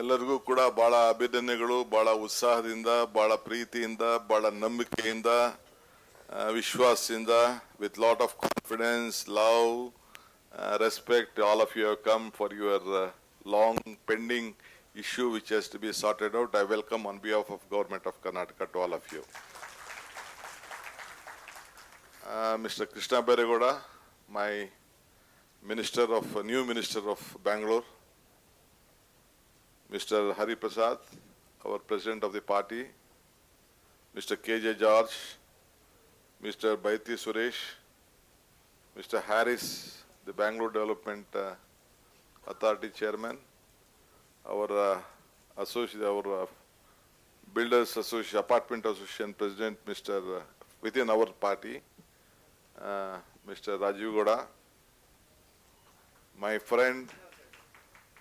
ಎಲ್ಲರಿಗೂ ಕೂಡ ಬಹಳ ಅಭಿನಂದನೆಗಳು, ಬಹಳ ಉತ್ಸಾಹದಿಂದ, ಬಹಳ ಪ್ರೀತಿಯಿಂದ, ಬಹಳ ನಂಬಿಕೆಯಿಂದ, ವಿಶ್ವಾಸದಿಂದ, with lot of confidence, love, respect, all of you have come for your long pending issue which has to be sorted out. I welcome on behalf of Government of Karnataka to all of you. Mr. Krishna Bairegowda, my new minister of Bangalore, Mr. Hari Prasad, our president of the party, Mr. KJ George, Mr. Baiti Suresh, Mr. Harris, the Bangalore Development Authority chairman, our Builders Association, Apartment Association president, within our party, Mr. Rajiv Gowda, my friend,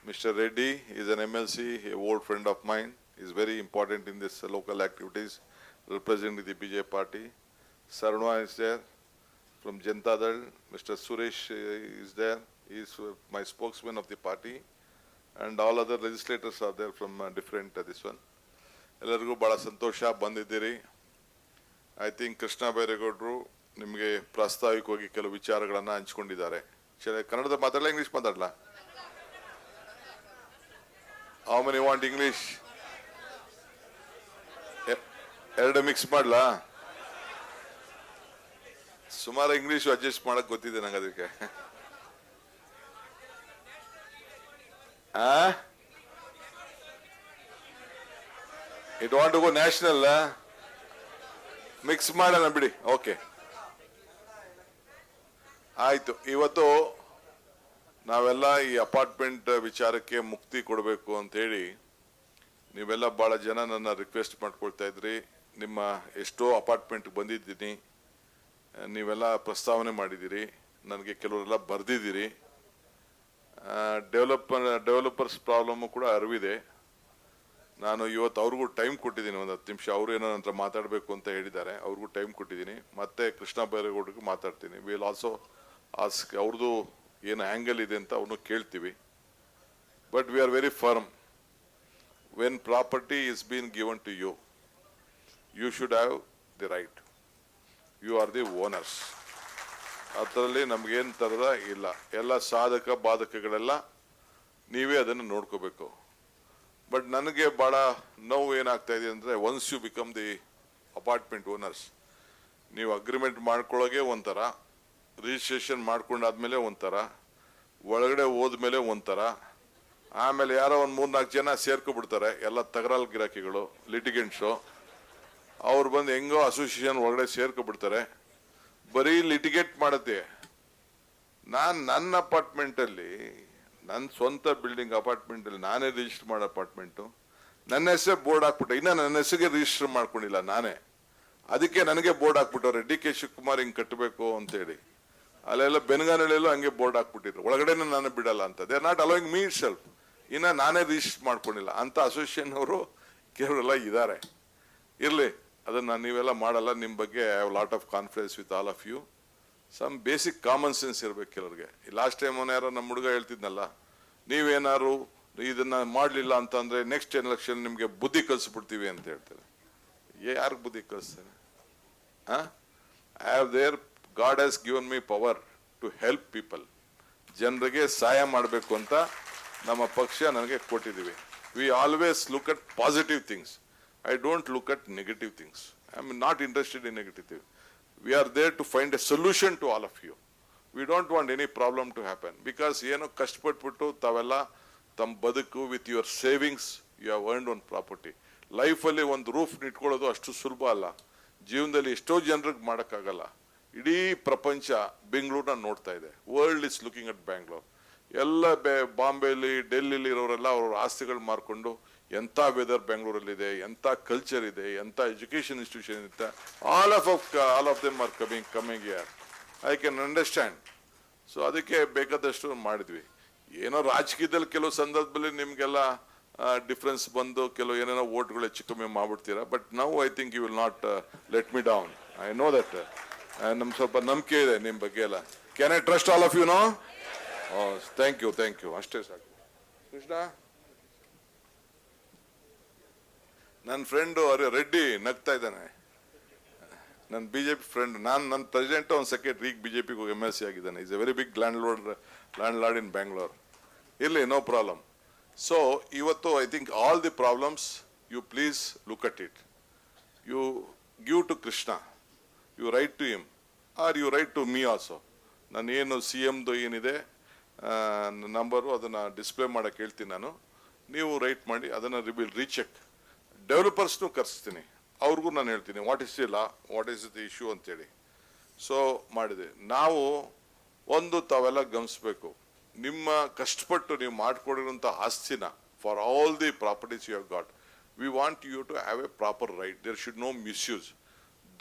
Mr. Reddy is an MLC, a old friend of mine. He is very important in this local activities, representing the BJP party. Sarunwa is there from Janata Dal. Mr. Suresh is there. He is my spokesman of the party. And all other legislators are there from different this one. ಎಲ್ಲರಿಗೂ ಬಹಳ ಸಂತೋಷ ಬಂದಿದ್ದೀರಿ. I think Krishna ಬೈರೇಗೌಡರು ನಿಮಗೆ ಪ್ರಾಸ್ತಾವಿಕವಾಗಿ ಕೆಲವು ವಿಚಾರಗಳನ್ನು ಹಂಚಿಕೊಂಡಿದ್ದಾರೆ. ಕನ್ನಡದ ಮಾತಾಡಲ್ಲ, ಇಂಗ್ಲಿಷ್ ಮಾತಾಡಲ್ಲ? How many want English? ಎರಡು ಮಿಕ್ಸ್ ಮಾಡ್ಲಾ? ಸುಮಾರು ಇಂಗ್ಲಿಷ್ ಅಡ್ಜಸ್ಟ್ ಮಾಡಕ್ ಗೊತ್ತಿದೆ ನಂಗೆ ಅದಕ್ಕೆ. It want to go national? Mix ಮಾಡೋಣ ಬಿಡಿ. ಓಕೆ, ಆಯ್ತು. ಇವತ್ತು ನಾವೆಲ್ಲ ಈ ಅಪಾರ್ಟ್ಮೆಂಟ್ ವಿಚಾರಕ್ಕೆ ಮುಕ್ತಿ ಕೊಡಬೇಕು ಅಂತ ಹೇಳಿ ನೀವೆಲ್ಲ ಬಹಳ ಜನ ನನ್ನ ರಿಕ್ವೆಸ್ಟ್ ಮಾಡ್ಕೊಳ್ತಾ ಇದ್ರಿ. ನಿಮ್ಮ ಎಷ್ಟೋ ಅಪಾರ್ಟ್ಮೆಂಟ್ ಬಂದಿದ್ದೀನಿ, ನೀವೆಲ್ಲ ಪ್ರಸ್ತಾವನೆ ಮಾಡಿದ್ದೀರಿ, ನನಗೆ ಕೆಲವರೆಲ್ಲ ಬರೆದಿದ್ದೀರಿ. ಡೆವಲಪರ್ಸ್ ಪ್ರಾಬ್ಲಮ್ಮು ಕೂಡ ಅರಿವಿದೆ. ನಾನು ಇವತ್ತು ಅವ್ರಿಗೂ ಟೈಮ್ ಕೊಟ್ಟಿದ್ದೀನಿ, ಒಂದು 10 ನಿಮಿಷ. ಅವರು ಏನೋ ನಂತರ ಮಾತಾಡಬೇಕು ಅಂತ ಹೇಳಿದ್ದಾರೆ, ಅವ್ರಿಗೂ ಟೈಮ್ ಕೊಟ್ಟಿದ್ದೀನಿ. ಮತ್ತೆ ಕೃಷ್ಣ ಬೈರೇಗೌಡರಿಗೂ ಮಾತಾಡ್ತೀನಿ. ವಿಲ್ ಆಲ್ಸೋ ಆಸ್ಕ್ ಅವ್ರದ್ದು ಏನು ಆ್ಯಂಗಲ್ ಇದೆ ಅಂತ ಅವನು ಕೇಳ್ತೀವಿ. But we are very firm. When property is been given to you, you should have the right. You are the owners. ಅದರಲ್ಲಿ ನಮಗೇನು ಥರದ ಇಲ್ಲ. ಎಲ್ಲ ಸಾಧಕ ಬಾಧಕಗಳೆಲ್ಲ ನೀವೇ ಅದನ್ನು ನೋಡ್ಕೋಬೇಕು. ಬಟ್ ನನಗೆ ಭಾಳ ನೋವು ಏನಾಗ್ತಾ ಇದೆ ಅಂದರೆ, once you become the apartment owners, ನೀವು ಅಗ್ರಿಮೆಂಟ್ ಮಾಡ್ಕೊಳ್ಳೋಗೆ ಒಂಥರ, ರಿಜಿಸ್ಟ್ರೇಷನ್ ಮಾಡ್ಕೊಂಡಾದ್ಮೇಲೆ ಒಂಥರ, ಒಳಗಡೆ ಹೋದ್ಮೇಲೆ ಒಂಥರ, ಆಮೇಲೆ ಯಾರೋ ಒಂದು 3-4 ಜನ ಸೇರ್ಕೊಬಿಡ್ತಾರೆ, ಎಲ್ಲ ತಗರಾಲ್ ಗಿರಾಕಿಗಳು, ಲಿಟಿಗೆಂಟ್ಸು. ಅವ್ರು ಬಂದು ಹೆಂಗೋ ಅಸೋಸಿಯೇಷನ್ ಒಳಗಡೆ ಸೇರ್ಕೊಬಿಡ್ತಾರೆ, ಬರೀ ಲಿಟಿಗೇಟ್ ಮಾಡುತ್ತೆ. ನನ್ನ ಅಪಾರ್ಟ್ಮೆಂಟಲ್ಲಿ, ನನ್ನ ಸ್ವಂತ ಬಿಲ್ಡಿಂಗ್ ಅಪಾರ್ಟ್ಮೆಂಟಲ್ಲಿ ನಾನೇ ರಿಜಿಸ್ಟರ್ ಮಾಡೋ ಅಪಾರ್ಟ್ಮೆಂಟು, ನನ್ನ ಹೆಸರೇ ಬೋರ್ಡ್ ಹಾಕ್ಬಿಟ್ಟೆ. ಇನ್ನು ನನ್ನ ಹೆಸರಿಗೆ ರಿಜಿಸ್ಟರ್ ಮಾಡ್ಕೊಂಡಿಲ್ಲ ನಾನೇ. ಅದಕ್ಕೆ ನನಗೆ ಬೋರ್ಡ್ ಹಾಕ್ಬಿಟ್ಟವ್ರೆ, DK ಶಿವಕುಮಾರ್ ಹಿಂಗೆ ಕಟ್ಟಬೇಕು ಅಂತೇಳಿ. ಅಲ್ಲೆಲ್ಲ ಬೆನಗಾನಹಳ್ಳಿಯಲ್ಲೂ ಹಂಗೆ ಬೋರ್ಡ್ ಹಾಕ್ಬಿಟ್ಟಿದ್ರು, ಒಳಗಡೆನೇ ನಾನು ಬಿಡಲ್ಲ ಅಂತ. They are not allowing me it self. ಇನ್ನು ನಾನೇ ರಿಜಿಸ್ಟರ್ ಮಾಡ್ಕೊಂಡಿಲ್ಲ ಅಂತ ಅಸೋಸಿಯೇಷನ್ ಅವರು ಕೆಲವರೆಲ್ಲ ಇದ್ದಾರೆ. ಇರಲಿ, ಅದನ್ನು ನೀವೆಲ್ಲ ಮಾಡಲ್ಲ. ನಿಮ್ಮ ಬಗ್ಗೆ I have lot of confidence with all of you. Some basic common sense ಇರಬೇಕು ಕೆಲವ್ರಿಗೆ. ಲಾಸ್ಟ್ ಟೈಮ್ ಯಾರೋ ನಮ್ಮ ಹುಡುಗ ಹೇಳ್ತಿದ್ನಲ್ಲ, ನೀವೇನಾದ್ರು ಇದನ್ನ ಮಾಡಲಿಲ್ಲ ಅಂತಂದ್ರೆ ನೆಕ್ಸ್ಟ್ ಎಲೆಕ್ಷನ್ ನಿಮಗೆ ಬುದ್ಧಿ ಕಲಿಸ್ಬಿಡ್ತೀವಿ ಅಂತ ಹೇಳ್ತಾರೆ. ಯಾರಿಗೆ ಬುದ್ಧಿ ಕಲಿಸ್ತಾರೆ? I have their God has given me power to help people. ಜನರಿಗೆ ಸಹಾಯ ಮಾಡಬೇಕು ಅಂತ ನಮ್ಮ ಪಕ್ಷ ನನಗೆ ಕೊಟ್ಟಿದ್ದೀವಿ. We always look at positive things. I don't look at negative things. I am not interested in negative things. We are there to find a solution to all of you. We don't want any problem to happen. Because ಏನೋ ಕಷ್ಟಪಟ್ಬಿಟ್ಟು ತಾವೆಲ್ಲ ತಮ್ಮ ಬದುಕು with your savings you have earned one property. ಲೈಫಲ್ಲಿ ಒಂದು roof ಇಟ್ಕೊಳ್ಳೋದು ಅಷ್ಟು ಸುಲಭ ಅಲ್ಲ. ಜೀವನದಲ್ಲಿ ಎಷ್ಟೋ ಜನರಿಗೆ ಮಾಡೋಕ್ಕಾಗಲ್ಲ. ಇಡೀ ಪ್ರಪಂಚ ಬೆಂಗಳೂರನ್ನ ನೋಡ್ತಾ ಇದೆ. World is looking at Bangalore. ಎಲ್ಲ ಬಾಂಬೆಲಿ, ಡೆಲ್ಲಿಲಿ ಇರೋರೆಲ್ಲ ಅವ್ರ ಆಸ್ತಿಗಳು ಮಾರ್ಕೊಂಡು, ಎಂಥ ವೆದರ್ ಬೆಂಗಳೂರಲ್ಲಿದೆ, ಎಂಥ ಕಲ್ಚರ್ ಇದೆ, ಎಂಥ ಎಜುಕೇಶನ್ ಇನ್ಸ್ಟಿಟ್ಯೂಷನ್ ಇದೆ. All of them are coming here. I can understand. So ಅದಕ್ಕೆ ಬೇಕಾದಷ್ಟು ಮಾಡಿದ್ವಿ. ಏನೋ ರಾಜಕೀಯದಲ್ಲಿ ಕೆಲವು ಸಂದರ್ಭದಲ್ಲಿ ನಿಮಗೆಲ್ಲ ಡಿಫ್ರೆನ್ಸ್ ಬಂದು ಕೆಲವು ಏನೇನೋ ವೋಟ್ಗಳು ಹೆಚ್ಚು ಕಮ್ಮಿ ಮಾಡ್ಬಿಡ್ತೀರಾ. But now I think you will not let me down. I know that. ನಮ್ಗೆ ಸ್ವಲ್ಪ ನಂಬಿಕೆ ಇದೆ ನಿಮ್ಮ ಬಗ್ಗೆ ಎಲ್ಲ. Can I trust all of you? No? Thank you. ಅಷ್ಟೇ ಸಾಕು. ಕೃಷ್ಣ, ನನ್ನ ಫ್ರೆಂಡು ರೆಡ್ಡಿ ನಗ್ತಾ ಇದ್ದಾನೆ, ನನ್ನ ಬಿಜೆಪಿ ಫ್ರೆಂಡ್. ನನ್ನ ಪ್ರೆಸಿಡೆಂಟ್ ಒಂದು ಸೆಕ್ರೆಟರಿ ಈಗ ಬಿಜೆಪಿಗೆ MLC ಆಗಿದ್ದಾನೆ. Is a very big land in Bangalore. ಇರ್ಲಿ, ನೋ ಪ್ರಾಬ್ಲಮ್. ಸೊ ಇವತ್ತು I think all the problems you please look at it. You give to Krishna, you write to him or you write to me also. ನಾನು ಏನು CMದು ಏನಿದೆ number ಅದನ್ನು display ಮಾಡೋಕ್ಕೆ ಹೇಳ್ತೀನಿ ನಾನು. ನೀವು ರೈಟ್ ಮಾಡಿ ಅದನ್ನು ರೀಚೆಕ್. ಡೆವಲಪರ್ಸ್ನು ಕರೆಸ್ತೀನಿ, ಅವ್ರಿಗೂ ನಾನು ಹೇಳ್ತೀನಿ what is the law, what is the issue ಅಂತೇಳಿ. ಸೊ ಮಾಡಿದೆ. ನಾವು ಒಂದು ತಾವೆಲ್ಲ ಗಮನಿಸ್ಬೇಕು, ನಿಮ್ಮ ಕಷ್ಟಪಟ್ಟು ನೀವು ಮಾಡಿಕೊಡಿರುವಂಥ ಆಸ್ತಿನ for all the properties you have got, we want you to have a proper right. There should no misuse.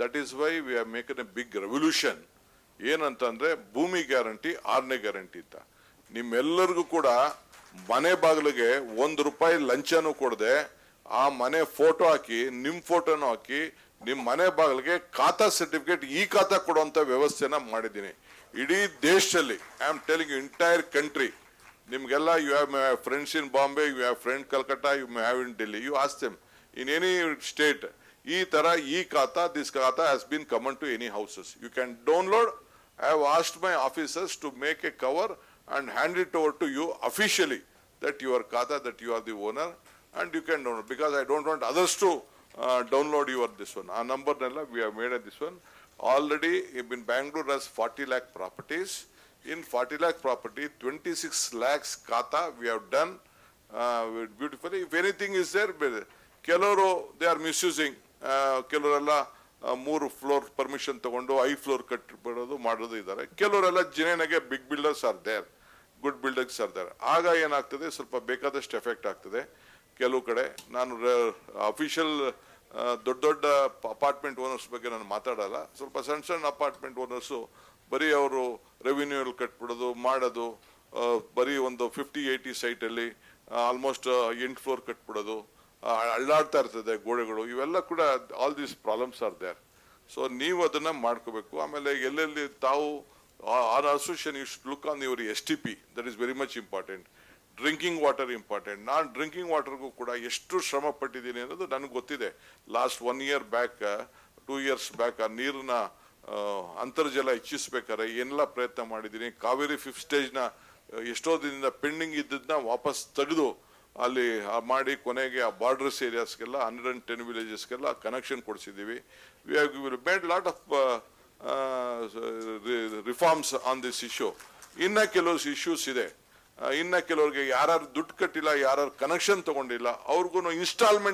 That is why we have make an a big revolution. ಏನಂತಂದ್ರೆ ಭೂಮಿ ಗ್ಯಾರಂಟಿ, 6ನೇ ಗ್ಯಾರಂಟಿ ಅಂತ. ನಿಮ್ಮೆಲ್ಲರಿಗೂ ಕೂಡ ಮನೆ ಬಾಗಿಲಿಗೆ ₹1 ಲಂಚನೂ ಕೊಡದೆ ಆ ಮನೆ ಫೋಟೋ ಹಾಕಿ, ನಿಮ್ಮ ಫೋಟೋನು ಹಾಕಿ, ನಿಮ್ಮ ಮನೆ ಬಾಗಿಲಿಗೆ ಖಾತಾ ಸರ್ಟಿಫಿಕೇಟ್, ಈ ಖಾತಾ ಕೊಡುವಂತ ವ್ಯವಸ್ಥೆನ ಮಾಡಿದ್ದೀನಿ ಇಡೀ ದೇಶದಲ್ಲಿ. I am telling you, entire country. ನಿಮ್ಗೆಲ್ಲ you have friends in Bombay, you have friend Calcutta, you have in Delhi, you ask them in any state. ಈ ತರ ಈ khata, this khata has been common to any houses. You can download. I have asked my officers to make a cover and hand it over to you officially that your khata, that you are the owner, and you can download, because I don't want others to download your this one. Our number nalla we have made this one already. In Bangalore has 40 lakh properties. In 40 lakh property, 26 lakhs khata we have done beautifully. If anything is there, ಕೆಲವರು they are misusing. ಕೆಲವರೆಲ್ಲ 3 floor permission ತಗೊಂಡು 5 floor ಕಟ್ಟಿಬಿಡೋದು ಮಾಡೋದು ಇದ್ದಾರೆ. ಕೆಲವರೆಲ್ಲ ಜಿನೇನಾಗೆ big builders are there, good builders are there. ಆಗ ಏನಾಗ್ತದೆ, ಸ್ವಲ್ಪ ಬೇಕಾದಷ್ಟು ಎಫೆಕ್ಟ್ ಆಗ್ತದೆ ಕೆಲವು ಕಡೆ. ನಾನು ಅಫಿಷಿಯಲ್ ದೊಡ್ಡ ಅಪಾರ್ಟ್ಮೆಂಟ್ ಓನರ್ಸ್ ಬಗ್ಗೆ ನಾನು ಮಾತಾಡಲ್ಲ. ಸ್ವಲ್ಪ ಸಣ್ಣ ಅಪಾರ್ಟ್ಮೆಂಟ್ ಓನರ್ಸು ಬರೀ ಅವರು ರೆವಿನ್ಯೂ ಕಟ್ಬಿಡೋದು ಮಾಡೋದು, ಬರೀ ಒಂದು 50-80 ಸೈಟಲ್ಲಿ ಆಲ್ಮೋಸ್ಟ್ 8 ಫ್ಲೋರ್ ಕಟ್ಬಿಡೋದು, ಅಳ್ಳಾಡ್ತಾ ಇರ್ತದೆ ಗೋಡೆಗಳು. ಇವೆಲ್ಲ ಕೂಡ all these problems are there. So ನೀವು ಅದನ್ನ ಮಾಡ್ಕೋಬೇಕು. ಆಮೇಲೆ ಎಲ್ಲೆಲ್ಲಿ ತಾವು our association you should look on your STP. That is very much important. Drinking water important. ನಾನು ಡ್ರಿಂಕಿಂಗ್ ವಾಟರ್ಗೂ ಕೂಡ ಎಷ್ಟು ಶ್ರಮ ಪಟ್ಟಿದ್ದೀನಿ ಅನ್ನೋದು ನನಗೆ ಗೊತ್ತಿದೆ. Last 1 year back, 2 years back ಆ ನೀರಿನ ಅಂತರ್ಜಲ ಹೆಚ್ಚಿಸ್ಬೇಕಾದ್ರೆ ಏನೆಲ್ಲ ಪ್ರಯತ್ನ ಮಾಡಿದ್ದೀನಿ. ಕಾವೇರಿ 5th ಸ್ಟೇಜ್ನ ಎಷ್ಟೋ ದಿನದಿಂದ ಪೆಂಡಿಂಗ್ ಇದ್ದದನ್ನ ವಾಪಸ್ ತೆಗೆದು ಅಲ್ಲಿ ಮಾಡಿ ಕೊನೆಗೆ ಆ ಬಾರ್ಡರ್ಸ್ ಏರಿಯಾಸ್ಗೆಲ್ಲ 110 ವಿಲೇಜಸ್ಗೆಲ್ಲ ಕನೆಕ್ಷನ್ ಕೊಡಿಸಿದ್ದೀವಿ. We have made lot of reforms on this issue. ಇನ್ನ ಕೆಲವು ಇಶ್ಯೂಸ್ ಇದೆ. ಇನ್ನ ಕೆಲವರಿಗೆ ಯಾರು ದುಡ್ಡು ಕಟ್ಟಿಲ್ಲ, ಯಾರು ಕನೆಕ್ಷನ್ ತಗೊಂಡಿಲ್ಲ, ಅವ್ರಿಗೂ ಇನ್ಸ್ಟಾಲ್ಮೆಂಟ್